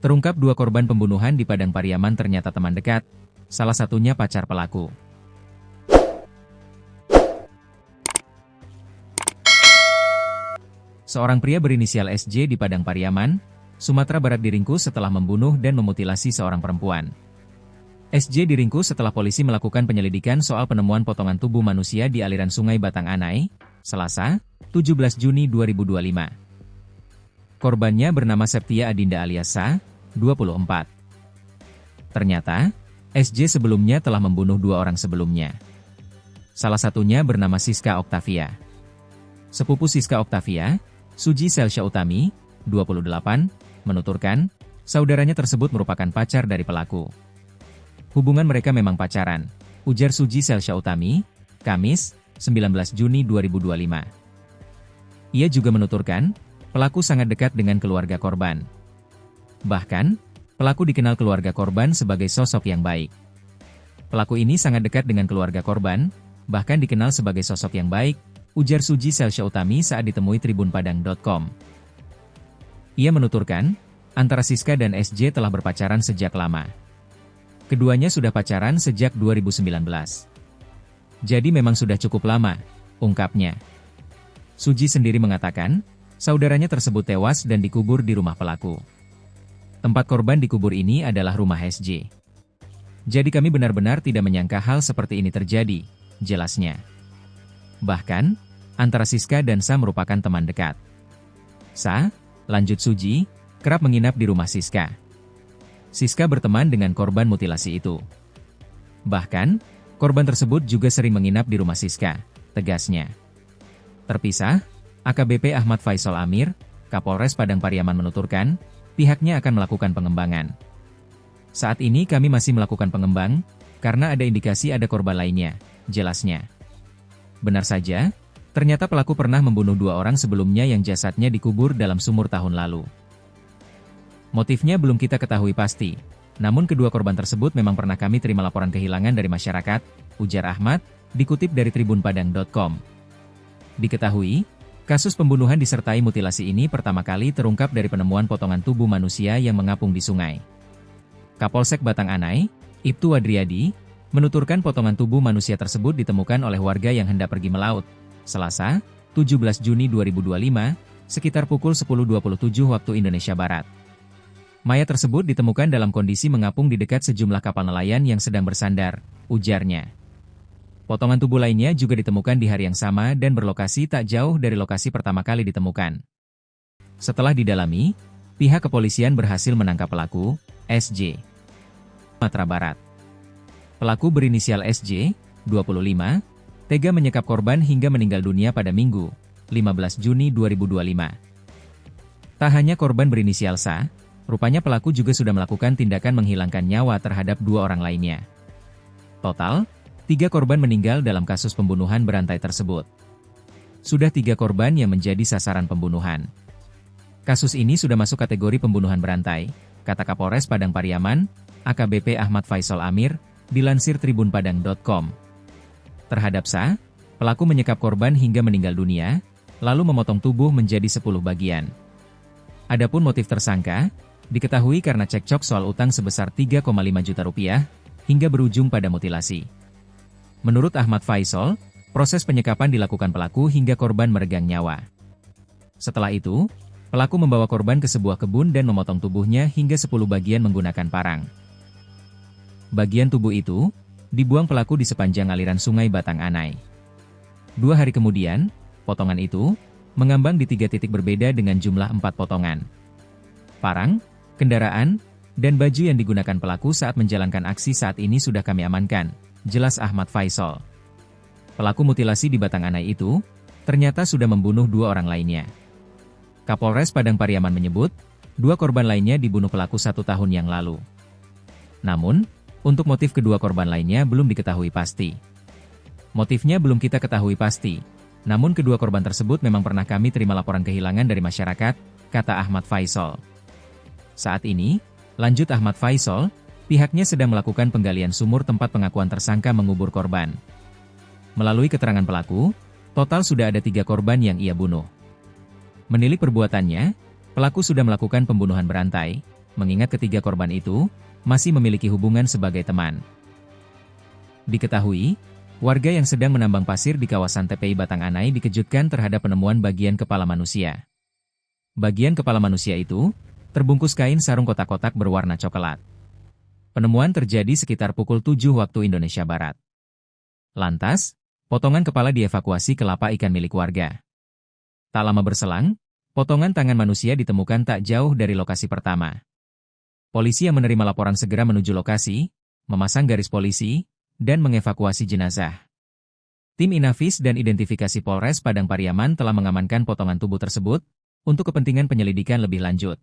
Terungkap dua korban pembunuhan di Padang Pariaman ternyata teman dekat, salah satunya pacar pelaku. Seorang pria berinisial SJ di Padang Pariaman, Sumatera Barat diringkus setelah membunuh dan memutilasi seorang perempuan. SJ diringkus setelah polisi melakukan penyelidikan soal penemuan potongan tubuh manusia di aliran Sungai Batang Anai, Selasa, 17 Juni 2025. Korbannya bernama Septia Adinda alias Sa, 24. Ternyata, SJ sebelumnya telah membunuh dua orang sebelumnya. Salah satunya bernama Siska Oktavia. Sepupu Siska Oktavia, Suji Selsha Utami, 28, menuturkan, saudaranya tersebut merupakan pacar dari pelaku. Hubungan mereka memang pacaran, ujar Suji Selsha Utami, Kamis, 19 Juni 2025. Ia juga menuturkan, pelaku sangat dekat dengan keluarga korban. Bahkan, pelaku dikenal keluarga korban sebagai sosok yang baik. Pelaku ini sangat dekat dengan keluarga korban, bahkan dikenal sebagai sosok yang baik, ujar Suji Selsha Utami saat ditemui tribunpadang.com. Ia menuturkan, antara Siska dan SJ telah berpacaran sejak lama. Keduanya sudah pacaran sejak 2019. Jadi memang sudah cukup lama, ungkapnya. Suji sendiri mengatakan, saudaranya tersebut tewas dan dikubur di rumah pelaku. Tempat korban dikubur ini adalah rumah SJ. Jadi kami benar-benar tidak menyangka hal seperti ini terjadi, jelasnya. Bahkan, antara Siska dan Sa merupakan teman dekat. Sa, lanjut Suji, kerap menginap di rumah Siska. Siska berteman dengan korban mutilasi itu. Bahkan, korban tersebut juga sering menginap di rumah Siska, tegasnya. Terpisah, AKBP Ahmad Faisal Amir, Kapolres Padang Pariaman menuturkan, pihaknya akan melakukan pengembangan. Saat ini kami masih melakukan pengembang, karena ada indikasi ada korban lainnya, jelasnya. Benar saja, ternyata pelaku pernah membunuh dua orang sebelumnya yang jasadnya dikubur dalam sumur tahun lalu. Motifnya belum kita ketahui pasti, namun kedua korban tersebut memang pernah kami terima laporan kehilangan dari masyarakat, ujar Ahmad, dikutip dari tribunpadang.com. Diketahui, kasus pembunuhan disertai mutilasi ini pertama kali terungkap dari penemuan potongan tubuh manusia yang mengapung di sungai. Kapolsek Batang Anai, Ibtu Adriadi, menuturkan potongan tubuh manusia tersebut ditemukan oleh warga yang hendak pergi melaut, Selasa, 17 Juni 2025, sekitar pukul 10.27 waktu Indonesia Barat. Mayat tersebut ditemukan dalam kondisi mengapung di dekat sejumlah kapal nelayan yang sedang bersandar, ujarnya. Potongan tubuh lainnya juga ditemukan di hari yang sama dan berlokasi tak jauh dari lokasi pertama kali ditemukan. Setelah didalami, pihak kepolisian berhasil menangkap pelaku, SJ. Sumatera Barat. Pelaku berinisial SJ, 25, tega menyekap korban hingga meninggal dunia pada Minggu, 15 Juni 2025. Tak hanya korban berinisial Sa, rupanya pelaku juga sudah melakukan tindakan menghilangkan nyawa terhadap dua orang lainnya. Total, 3 korban meninggal dalam kasus pembunuhan berantai tersebut. Sudah 3 korban yang menjadi sasaran pembunuhan. Kasus ini sudah masuk kategori pembunuhan berantai, kata Kapolres Padang Pariaman, AKBP Ahmad Faisal Amir, dilansir tribunpadang.com. Terhadap Sa, pelaku menyekap korban hingga meninggal dunia, lalu memotong tubuh menjadi 10 bagian. Adapun motif tersangka, diketahui karena cekcok soal utang sebesar 3,5 juta rupiah, hingga berujung pada mutilasi. Menurut Ahmad Faisal, proses penyekapan dilakukan pelaku hingga korban meregang nyawa. Setelah itu, pelaku membawa korban ke sebuah kebun dan memotong tubuhnya hingga 10 bagian menggunakan parang. Bagian tubuh itu, dibuang pelaku di sepanjang aliran Sungai Batang Anai. 2 hari kemudian, potongan itu, mengambang di 3 titik berbeda dengan jumlah 4 potongan. Parang, kendaraan, dan baju yang digunakan pelaku saat menjalankan aksi saat ini sudah kami amankan, jelas Ahmad Faisal. Pelaku mutilasi di Batang Anai itu, ternyata sudah membunuh 2 orang lainnya. Kapolres Padang Pariaman menyebut, 2 korban lainnya dibunuh pelaku 1 tahun yang lalu. Namun, untuk motif kedua korban lainnya belum diketahui pasti. Motifnya belum kita ketahui pasti, namun kedua korban tersebut memang pernah kami terima laporan kehilangan dari masyarakat, kata Ahmad Faisal. Saat ini, lanjut Ahmad Faisal, pihaknya sedang melakukan penggalian sumur tempat pengakuan tersangka mengubur korban. Melalui keterangan pelaku, total sudah ada 3 korban yang ia bunuh. Menilik perbuatannya, pelaku sudah melakukan pembunuhan berantai, mengingat ketiga korban itu masih memiliki hubungan sebagai teman. Diketahui, warga yang sedang menambang pasir di kawasan TPI Batang Anai dikejutkan terhadap penemuan bagian kepala manusia. Bagian kepala manusia itu terbungkus kain sarung kotak-kotak berwarna coklat. Penemuan terjadi sekitar pukul 7 waktu Indonesia Barat. Lantas, potongan kepala dievakuasi ke lapak ikan milik warga. Tak lama berselang, potongan tangan manusia ditemukan tak jauh dari lokasi pertama. Polisi yang menerima laporan segera menuju lokasi, memasang garis polisi, dan mengevakuasi jenazah. Tim Inafis dan Identifikasi Polres Padang Pariaman telah mengamankan potongan tubuh tersebut untuk kepentingan penyelidikan lebih lanjut.